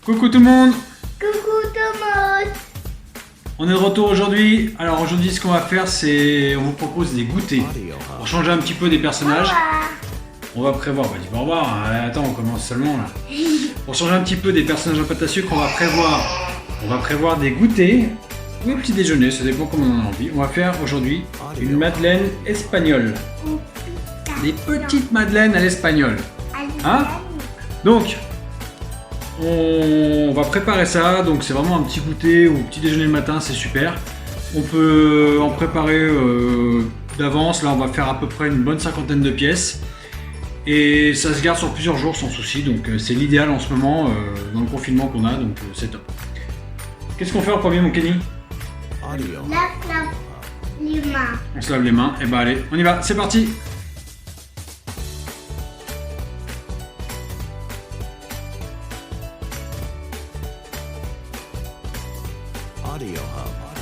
Coucou tout le monde. Coucou Thomas. On est de retour aujourd'hui. Alors aujourd'hui ce qu'on va faire c'est on vous propose des goûters pour changer un petit peu des personnages. On va prévoir, on va dire au revoir, attends on commence seulement là. Pour changer un petit peu des personnages en pâte à sucre, on va prévoir des goûters ou des petits déjeuners, ça dépend comment on en a envie. On va faire aujourd'hui une madeleine espagnole. Des petites madeleines à l'espagnol. Hein? Donc on va préparer ça, donc c'est vraiment un petit goûter ou petit déjeuner le matin, c'est super. On peut en préparer d'avance, là on va faire à peu près une bonne cinquantaine de pièces. Et ça se garde sur plusieurs jours sans souci, donc c'est l'idéal en ce moment dans le confinement qu'on a, donc c'est top. Qu'est-ce qu'on fait en premier mon Kenny? Lave les mains. On se lave les mains, et bah allez, on y va, c'est parti!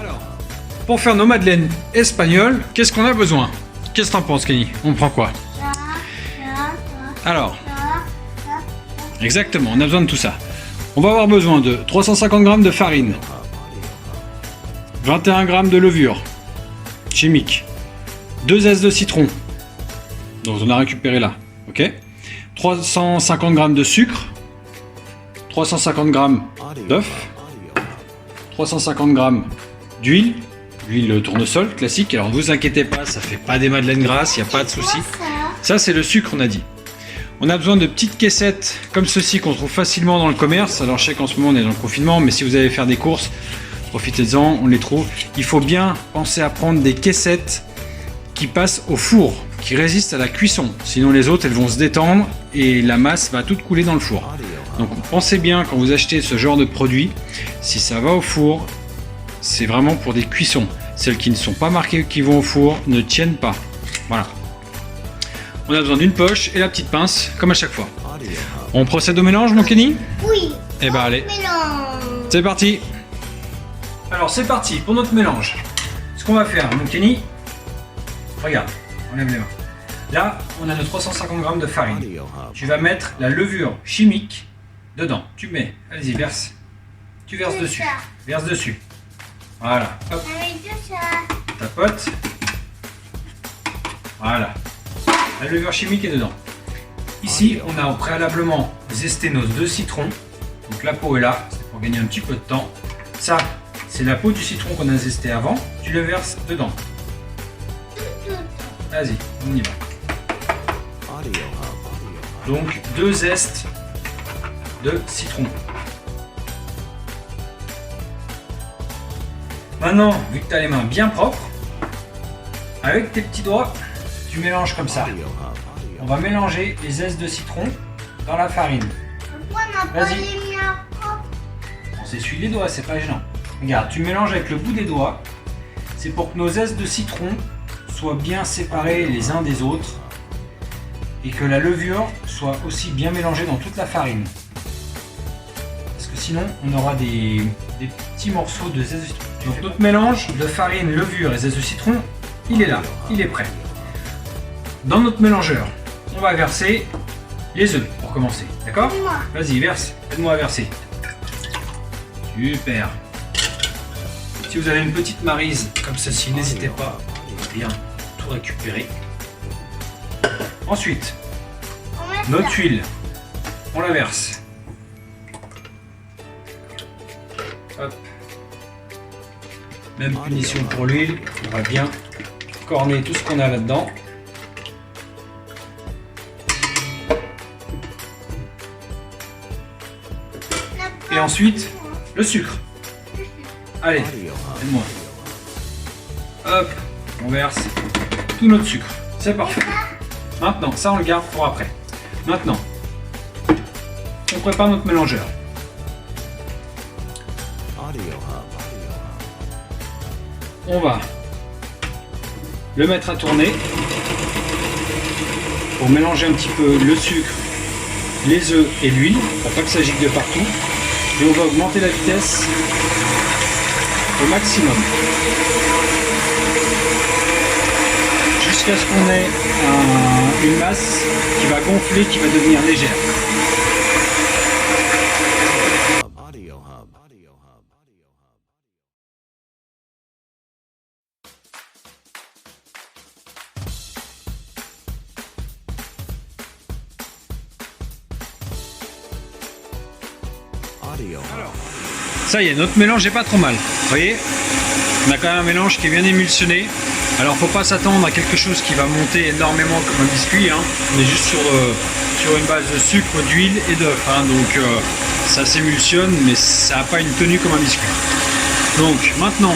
Alors, pour faire nos madeleines espagnoles, qu'est-ce qu'on a besoin? Qu'est-ce que t'en penses Kenny? On prend quoi? Alors, exactement, on a besoin de tout ça. On va avoir besoin de 350 g de farine, 21 g de levure chimique, 2 zestes de citron, donc on a récupéré là, ok, 350 g de sucre, 350 g d'œuf, 350 g d'huile, l'huile tournesol classique. Alors ne vous inquiétez pas, ça fait pas des madeleines grasses, il n'y a pas de souci. Ça c'est le sucre on a dit. On a besoin de petites caissettes comme ceci qu'on trouve facilement dans le commerce. Alors je sais qu'en ce moment on est dans le confinement, mais si vous allez faire des courses, profitez-en, on les trouve. Il faut bien penser à prendre des caissettes qui passent au four, qui résistent à la cuisson. Sinon les autres elles vont se détendre et la masse va toute couler dans le four. Donc pensez bien quand vous achetez ce genre de produit, si ça va au four, c'est vraiment pour des cuissons. Celles qui ne sont pas marquées qui vont au four ne tiennent pas. Voilà. On a besoin d'une poche et la petite pince, comme à chaque fois. On procède au mélange, mon Kenny? Oui. Eh ben allez, Mélange. c'est parti. Alors c'est parti pour notre mélange. Ce qu'on va faire, mon Kenny, regarde, on lève les mains. Là, on a nos 350 g de farine. Tu vas mettre la levure chimique dedans. Tu mets, allez-y, verse. Tu verses dessus. Verse dessus. Voilà, hop, Avec tout ça. tapote. Voilà. La levure chimique est dedans. Ici, on a préalablement zesté nos 2 citrons. Donc la peau est là, c'est pour gagner un petit peu de temps. Ça, c'est la peau du citron qu'on a zesté avant. Tu le verses dedans. Vas-y, on y va. Donc 2 zestes de citron. Maintenant, vu que tu as les mains bien propres, avec tes petits doigts, tu mélanges comme ça. On va mélanger les zestes de citron dans la farine. Pourquoi on n'a pas Vas-y. les mains propres? On s'essuie les doigts, c'est pas gênant. Regarde, tu mélanges avec le bout des doigts. C'est pour que nos zestes de citron soient bien séparés les uns des autres et que la levure soit aussi bien mélangée dans toute la farine. Parce que sinon, on aura des petits morceaux de zeste de citron. Donc notre mélange de farine, levure et zeste de citron, il est là, il est prêt. Dans notre mélangeur, on va verser les œufs pour commencer, d'accord? Moi. Vas-y, verse, aide-moi à verser. Super. Si vous avez une petite maryse comme ceci, n'hésitez pas à bien tout récupérer. Ensuite, On met notre ça. huile, on la verse. Hop. Même punition pour l'huile, on va bien corner tout ce qu'on a là-dedans. Et ensuite, le sucre. Allez, aide-moi. Hop, on verse tout notre sucre. C'est parfait. Maintenant, ça on le garde pour après. Maintenant, on prépare notre mélangeur. On va le mettre à tourner pour mélanger un petit peu le sucre, les œufs et l'huile pour pas que ça gicle de partout. Et on va augmenter la vitesse au maximum jusqu'à ce qu'on ait une masse qui va gonfler, qui va devenir légère. Ça y est, notre mélange n'est pas trop mal. Vous voyez, on a quand même un mélange qui est bien émulsionné. Alors faut pas s'attendre à quelque chose qui va monter énormément comme un biscuit, hein. On est juste sur une base de sucre, d'huile et d'œuf, hein. Donc ça s'émulsionne, mais ça n'a pas une tenue comme un biscuit. Donc maintenant,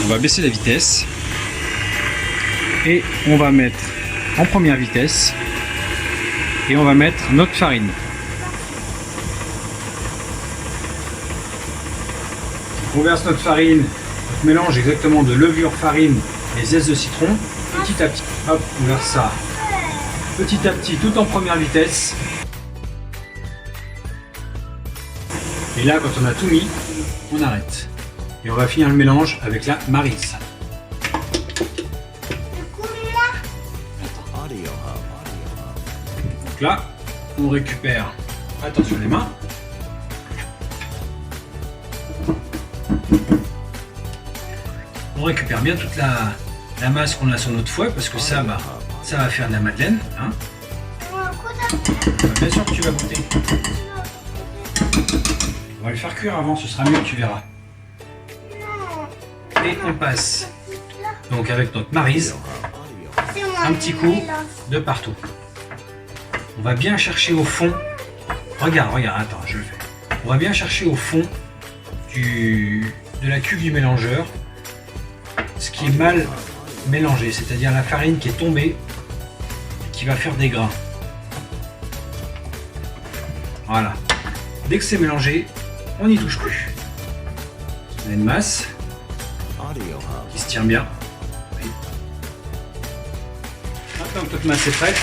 on va baisser la vitesse et on va mettre en première vitesse et on va mettre notre farine. On verse notre farine, notre mélange exactement de levure, farine et zeste de citron. Petit à petit, hop, on verse ça petit à petit, tout en première vitesse. Et là, quand on a tout mis, on arrête. Et on va finir le mélange avec la Maryse. Donc là, on récupère, attention les mains. On récupère bien toute la masse qu'on a sur notre fouet parce que ça, ça va faire de la madeleine. Hein. Bien sûr que tu vas goûter. On va le faire cuire avant, ce sera mieux, tu verras. Et on passe donc avec notre Maryse un petit coup de partout. On va bien chercher au fond. Regarde, attends, je le fais. On va bien chercher au fond de la cuve du mélangeur ce qui est mal mélangé, c'est-à-dire la farine qui est tombée et qui va faire des grains. Voilà. Dès que c'est mélangé, on n'y touche plus. On a une masse qui se tient bien. Maintenant que notre masse est prête,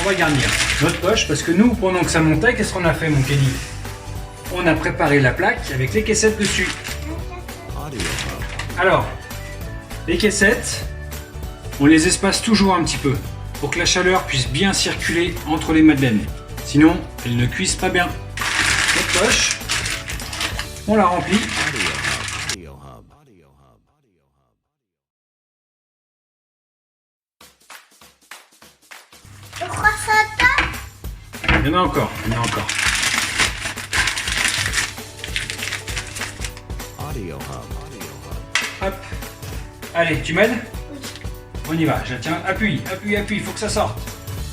on va garnir notre poche parce que nous, pendant que ça montait, qu'est-ce qu'on a fait, mon Kelly? On a préparé la plaque avec les caissettes dessus. Alors, les caissettes, on les espace toujours un petit peu pour que la chaleur puisse bien circuler entre les madeleines. Sinon, elles ne cuisent pas bien. Notre poche, on la remplit. Le croissant. Il y en a encore, Hop. Allez, tu m'aides? Oui. On y va. Tiens, appuie, il faut que ça sorte.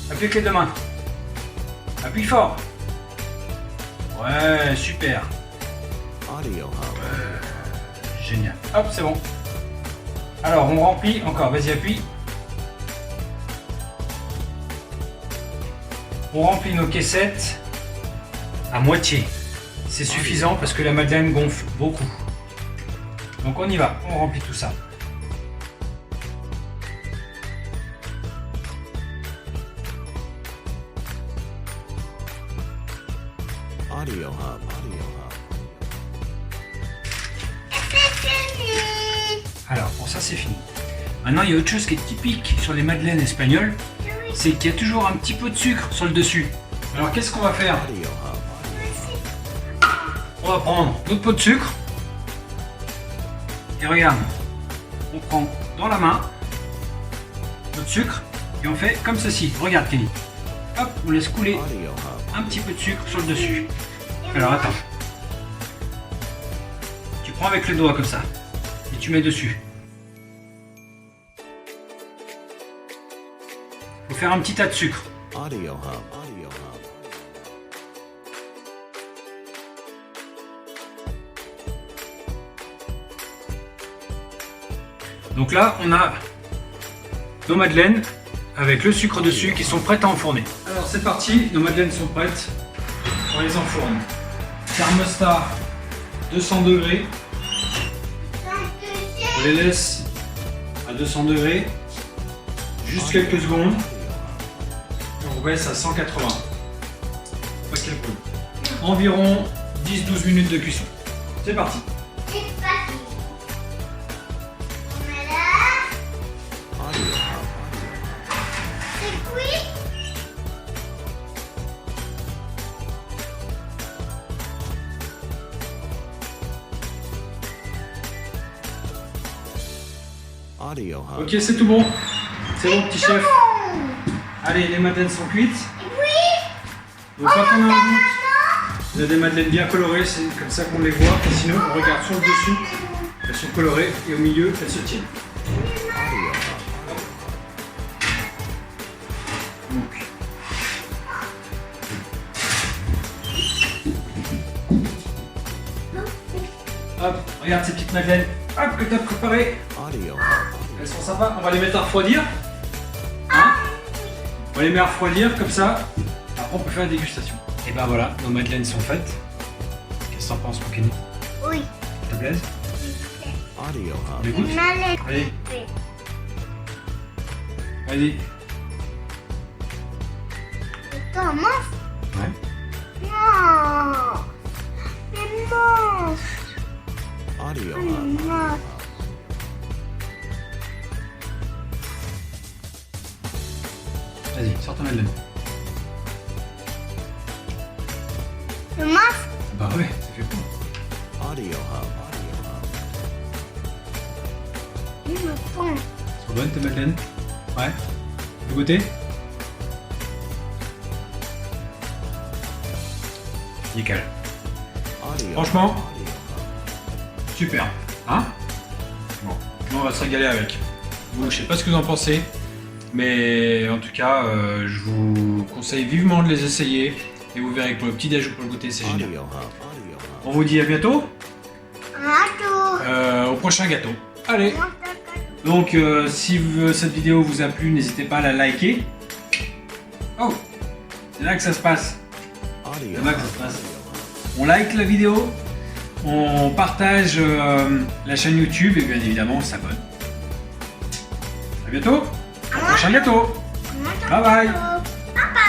Appuie avec les deux mains. Appuie fort. Ouais, super. Génial. Hop, c'est bon. Alors, on remplit encore. Vas-y, appuie. On remplit nos caissettes à moitié. C'est suffisant parce que la madeleine gonfle beaucoup. Donc on y va, on remplit tout ça. Alors pour ça c'est fini. Maintenant il y a autre chose qui est typique sur les madeleines espagnoles, c'est qu'il y a toujours un petit peu de sucre sur le dessus. Alors qu'est-ce qu'on va faire? On va prendre notre pot de sucre. Et regarde, on prend dans la main notre sucre et on fait comme ceci. Regarde Kelly. Hop, on laisse couler un petit peu de sucre sur le dessus. Alors attends. Tu prends avec le doigt comme ça et tu mets dessus. Faut faire un petit tas de sucre. Donc là, on a nos madeleines avec le sucre dessus qui sont prêtes à enfourner. Alors c'est parti, nos madeleines sont prêtes. On les enfourne. Thermostat 200 degrés. On les laisse à 200 degrés. Juste quelques secondes. Et on baisse à 180. Pas qu'elle brûle. Environ 10-12 minutes de cuisson. C'est parti. Ok, c'est tout bon. C'est bon, petit chef. Allez, les madeleines sont cuites. Oui. Donc quand on a un doute, Il y a des madeleines bien colorées, c'est comme ça qu'on les voit. Et sinon, on regarde sur le dessus. Elles sont colorées et au milieu, elles se tiennent. Donc. Hop, regarde ces petites madeleines. Hop, que tu as préparées. Elles sont sympas. On va les mettre à refroidir. Hein? On va les mettre à refroidir comme ça. Après, on peut faire la dégustation. Et ben voilà, nos madeleines sont faites. Qu'est-ce que t'en penses, mon Kenny? Oui. Ça te plaise? On les goûte? Allez. Allez. Attends, mange. Ouais. Non. Mais mange. Mange. Vas-y, sors ta madeleine. Je mange. Bah ouais, ça fait quoi? Il me fond. Elles sont bonnes tes madeleines? Ouais. Tu veux goûter? Nickel. Franchement, super. Hein? Bon, on va se régaler avec. Bon, je sais pas ce que vous en pensez, mais en tout cas, je vous conseille vivement de les essayer. Et vous verrez que pour le petit déj ou pour le goûter, c'est génial. On vous dit à bientôt. Au prochain gâteau. Allez. Donc, si cette vidéo vous a plu, n'hésitez pas à la liker. Oh, c'est là que ça se passe. C'est là que ça se passe. On like la vidéo, on partage la chaîne YouTube et bien évidemment on s'abonne. À bientôt. Au prochain gâteau. Bye bye. Papa.